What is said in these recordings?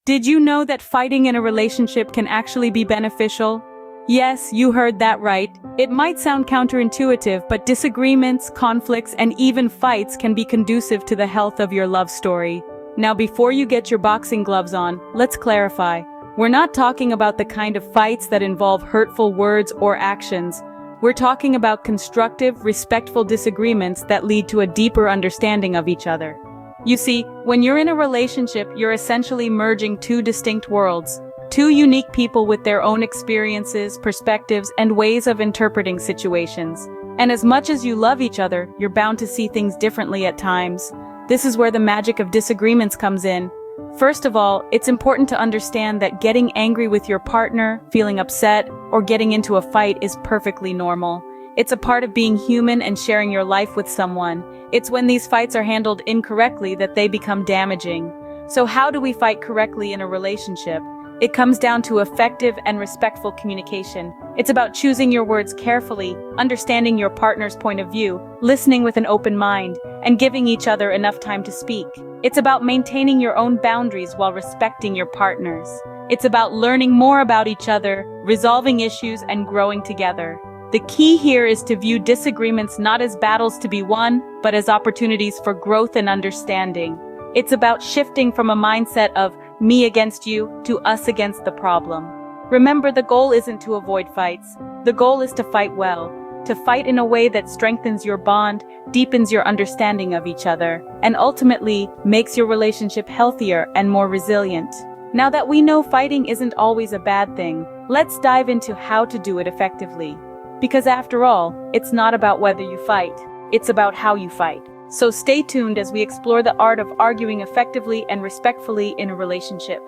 Did you know that fighting in a relationship can actually be beneficial? Yes, you heard that right. It might sound counterintuitive, but disagreements, conflicts, and even fights can be conducive to the health of your love story. Now, before you get your boxing gloves on, let's clarify. We're not talking about the kind of fights that involve hurtful words or actions. We're talking about constructive, respectful disagreements that lead to a deeper understanding of each other. You see, when you're in a relationship, you're essentially merging two distinct worlds. Two unique people with their own experiences, perspectives, and ways of interpreting situations. And as much as you love each other, you're bound to see things differently at times. This is where the magic of disagreements comes in. First of all, it's important to understand that getting angry with your partner, feeling upset, or getting into a fight is perfectly normal. It's a part of being human and sharing your life with someone. It's when these fights are handled incorrectly that they become damaging. So how do we fight correctly in a relationship? It comes down to effective and respectful communication. It's about choosing your words carefully, understanding your partner's point of view, listening with an open mind, and giving each other enough time to speak. It's about maintaining your own boundaries while respecting your partner's. It's about learning more about each other, resolving issues, and growing together. The key here is to view disagreements not as battles to be won, but as opportunities for growth and understanding. It's about shifting from a mindset of me against you to us against the problem. Remember, the goal isn't to avoid fights. The goal is to fight well, to fight in a way that strengthens your bond, deepens your understanding of each other, and ultimately makes your relationship healthier and more resilient. Now that we know fighting isn't always a bad thing, let's dive into how to do it effectively. Because after all, it's not about whether you fight, it's about how you fight. So stay tuned as we explore the art of arguing effectively and respectfully in a relationship.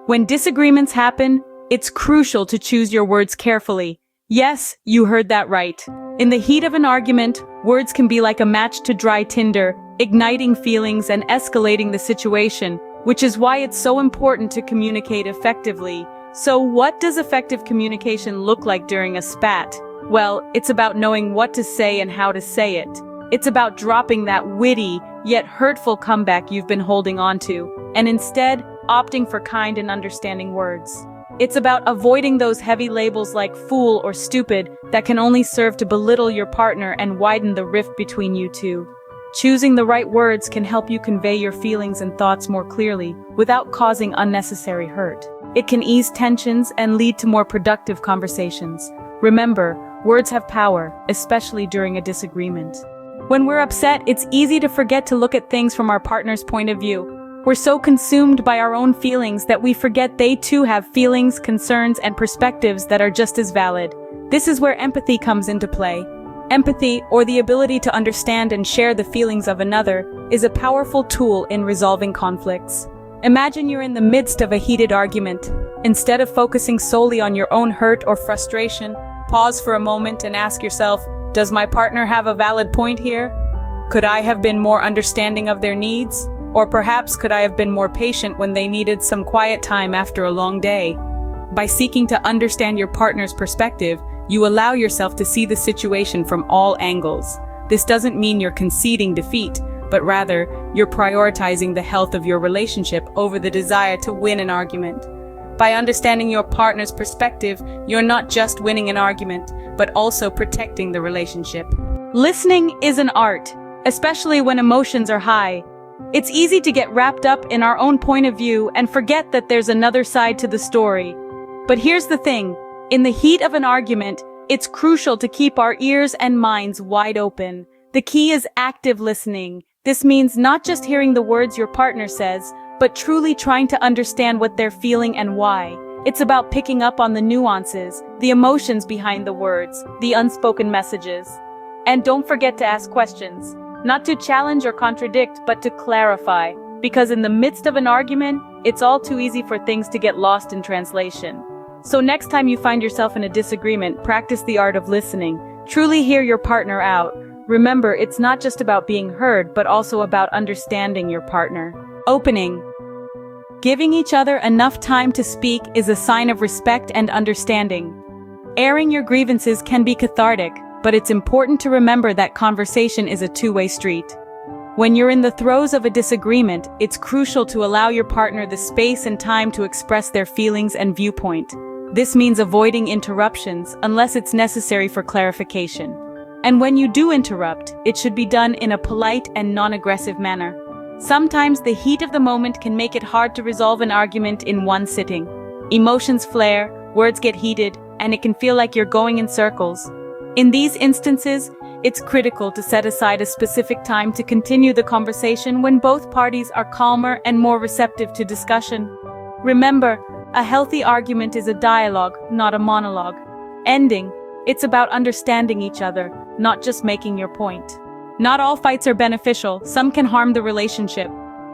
When disagreements happen, it's crucial to choose your words carefully. Yes, you heard that right. In the heat of an argument, words can be like a match to dry tinder, igniting feelings and escalating the situation, which is why it's so important to communicate effectively. So what does effective communication look like during a spat? Well, it's about knowing what to say and how to say it. It's about dropping that witty, yet hurtful comeback you've been holding on to, and instead, opting for kind and understanding words. It's about avoiding those heavy labels like fool or stupid that can only serve to belittle your partner and widen the rift between you two. Choosing the right words can help you convey your feelings and thoughts more clearly, without causing unnecessary hurt. It can ease tensions and lead to more productive conversations. Remember, words have power, especially during a disagreement. When we're upset, it's easy to forget to look at things from our partner's point of view. We're so consumed by our own feelings that we forget they too have feelings, concerns, and perspectives that are just as valid. This is where empathy comes into play. Empathy, or the ability to understand and share the feelings of another, is a powerful tool in resolving conflicts. Imagine you're in the midst of a heated argument. Instead of focusing solely on your own hurt or frustration, pause for a moment and ask yourself, does my partner have a valid point here? Could I have been more understanding of their needs? Or perhaps could I have been more patient when they needed some quiet time after a long day? By seeking to understand your partner's perspective, you allow yourself to see the situation from all angles. This doesn't mean you're conceding defeat, but rather, you're prioritizing the health of your relationship over the desire to win an argument. By understanding your partner's perspective, you're not just winning an argument, but also protecting the relationship. Listening is an art, especially when emotions are high. It's easy to get wrapped up in our own point of view and forget that there's another side to the story. But here's the thing, in the heat of an argument, it's crucial to keep our ears and minds wide open. The key is active listening. This means not just hearing the words your partner says, but truly trying to understand what they're feeling and why. It's about picking up on the nuances, the emotions behind the words, the unspoken messages. And don't forget to ask questions. Not to challenge or contradict, but to clarify. Because in the midst of an argument, it's all too easy for things to get lost in translation. So next time you find yourself in a disagreement, practice the art of listening. Truly hear your partner out. Remember, it's not just about being heard, but also about understanding your partner. Opening. Giving each other enough time to speak is a sign of respect and understanding. Airing your grievances can be cathartic, but it's important to remember that conversation is a two-way street. When you're in the throes of a disagreement, it's crucial to allow your partner the space and time to express their feelings and viewpoint. This means avoiding interruptions unless it's necessary for clarification. And when you do interrupt, it should be done in a polite and non-aggressive manner. Sometimes the heat of the moment can make it hard to resolve an argument in one sitting. Emotions flare, words get heated, and it can feel like you're going in circles. In these instances, it's critical to set aside a specific time to continue the conversation when both parties are calmer and more receptive to discussion. Remember, a healthy argument is a dialogue, not a monologue. Ending, it's about understanding each other, not just making your point. Not all fights are beneficial, some can harm the relationship.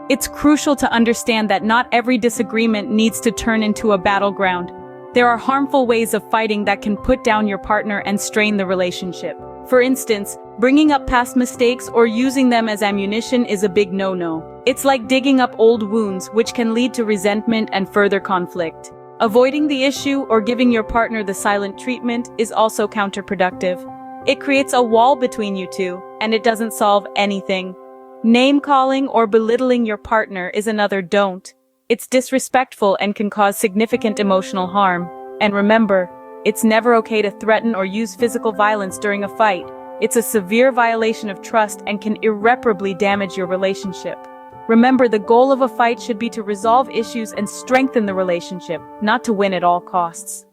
It's crucial to understand that not every disagreement needs to turn into a battleground. There are harmful ways of fighting that can put down your partner and strain the relationship. For instance, bringing up past mistakes or using them as ammunition is a big no-no. It's like digging up old wounds, which can lead to resentment and further conflict. Avoiding the issue or giving your partner the silent treatment is also counterproductive. It creates a wall between you two, and it doesn't solve anything. Name-calling or belittling your partner is another don't. It's disrespectful and can cause significant emotional harm. And remember, it's never okay to threaten or use physical violence during a fight. It's a severe violation of trust and can irreparably damage your relationship. Remember, the goal of a fight should be to resolve issues and strengthen the relationship, not to win at all costs.